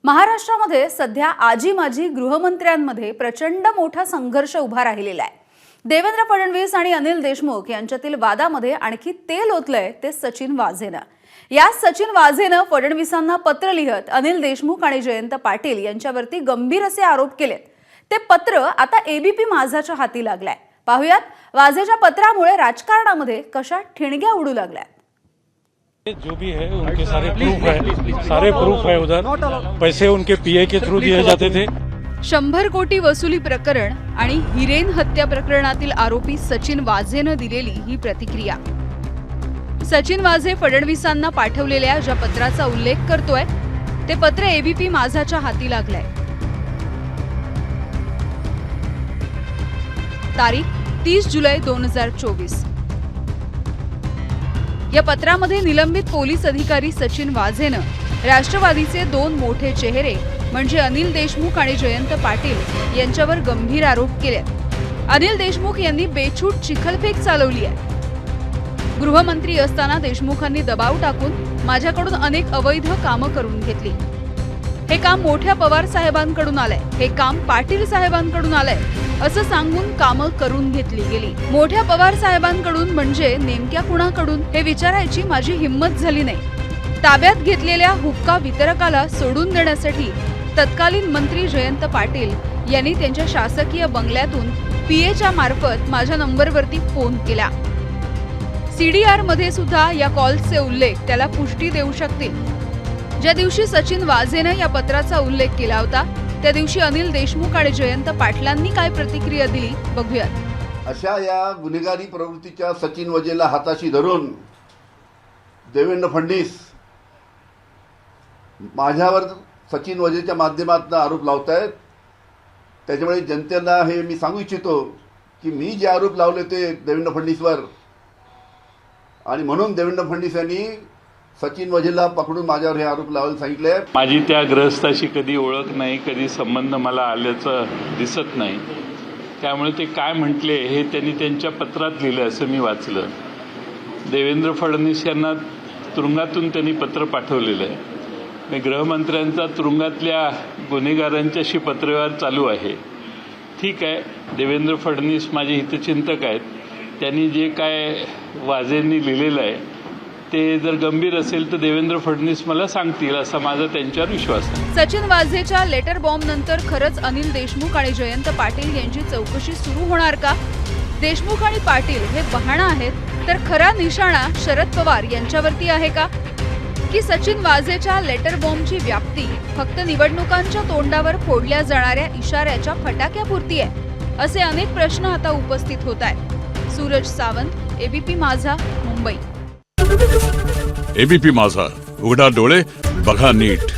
महाराष्ट्रामध्ये सध्या आजी माजी गृहमंत्र्यांमध्ये प्रचंड मोठा संघर्ष उभा राहिलेला आहे। देवेंद्र फडणवीस आणि अनिल देशमुख यांच्यातील वादामध्ये आणखी तेल ओतलंय ते सचिन वाझेनं। या सचिन वाझेनं फडणवीसांना पत्र लिहत अनिल देशमुख आणि जयंत पाटील यांच्यावरती गंभीर असे आरोप केलेत। ते पत्र आता एबीपी माझाच्या हाती लागलंय। पाहुयात वाझेच्या पत्रामुळे राजकारणामध्ये कशा ठिणग्या उडू लागल्या। जो भी है उनके सारे प्रूफ है उधर पैसे उनके पीए के थ्रू दिए जाते थे। 100 कोटी वसुली प्रकरण आणि हिरेन हत्या प्रकरणातील आरोपी सचिन वाझेनं दिलेली ही प्रतिक्रिया। सचिन वाझे फडणवीसांना पाठवलेल्या ज्या पत्राचा उल्लेख करतोय ते पत्र एबीपी माझाच्या हाती लागलंय। तारीख 30 जुलै 2024। या पत्रामध्ये निलंबित पोलीस अधिकारी सचिन वाझेनं राष्ट्रवादीचे दोन मोठे चेहरे म्हणजे अनिल देशमुख आणि जयंत पाटील यांच्यावर गंभीर आरोप केले। अनिल देशमुख यांनी बेछूट चिखलफेक चालवली आहे। गृहमंत्री असताना देशमुखांनी दबाव टाकून माझ्याकडून अनेक अवैध कामं करून घेतली। हे काम मोठ्या पवार साहेबांकडून आलंय, हे काम पाटील साहेबांकडून आलंय असं सांगून कामं करून घेतली गेली। मोठ्या पवार साहेबांकडून म्हणजे नेमक्या कुणाकडून हे विचारायची माझी हिंमत झाली नाही। ताब्यात घेतलेल्या हुक्का वितरकाला सोडून देण्यासाठी तत्कालीन मंत्री जयंत पाटील यांनी त्यांच्या शासकीय बंगल्यातून पीएच्या मार्फत माझ्या नंबरवरती फोन केला। सीडीआर मध्ये सुद्धा या कॉल्सचे उल्लेख त्याला पुष्टी देऊ शकतील। ज्या दिवशी सचिन वाझेनं या पत्राचा उल्लेख केला होता त्या दिवशी अनिल देशमुख आणि जयंत पाटलांनी काय प्रतिक्रिया दिली बघूयात। अशा या गुन्हेगारी प्रवृत्तीच्या सचिन वाझेला हाताशी धरून देवेंद्र फडणवीस माझ्यावर सचिन वाझेच्या माध्यमातून आरोप लावतायत। त्याच्यामुळे जनतेला हे मी सांगू इच्छितो की मी जे आरोप लावले ते देवेंद्र फडणवीसवर आणि म्हणून देवेंद्र फडणवीस यांनी सचिन वाझेला पकडून माझ्यावर हे आरोप लावायला सांगितले। माझी त्या ग्रहस्थाशी कधी ओळख नाही, कधी संबंध मला आल्याचं दिसत नाही। त्यामुळे ते काय म्हटले हे त्यांनी त्यांच्या पत्रात लिहिलं असं मी वाचलं। देवेंद्र फडणवीस यांना तुरुंगातून त्यांनी पत्र पाठवलेलं आहे। गृहमंत्र्यांचा तुरुंगातल्या गुन्हेगारांच्याशी पत्रव्यवहार चालू आहे। ठीक आहे, देवेंद्र फडणवीस माझे हितचिंतक आहेत। त्यांनी जे काय वाझेंनी लिहिलेलं आहे ते जर गंभीर असेल तर देवेंद्र फडणवीस मला सांगतील असा माझा त्यांच्यावर विश्वास आहे। सचिन वाझेच्या लेटर बॉम्ब नंतर खरंच अनिल देशमुख आणि जयंत पाटील यांची चौकशी सुरू होणार का? देशमुख आणि पाटील हे बहाणा आहेत तर खरा निशाणा शरद पवार यांच्यावरती आहे का? की सचिन वाझेच्या लेटर बॉम्बची व्याप्ती फक्त निवडणुकांच्या तोंडावर फोडल्या जाणाऱ्या इशाऱ्याच्या फटाक्यापुरती आहे? असे अनेक प्रश्न आता उपस्थित होत आहेत। सूरज सावंत, एबीपी माझा, मुंबई। एबीपी माझा, उघडा डोळे बघा नीट।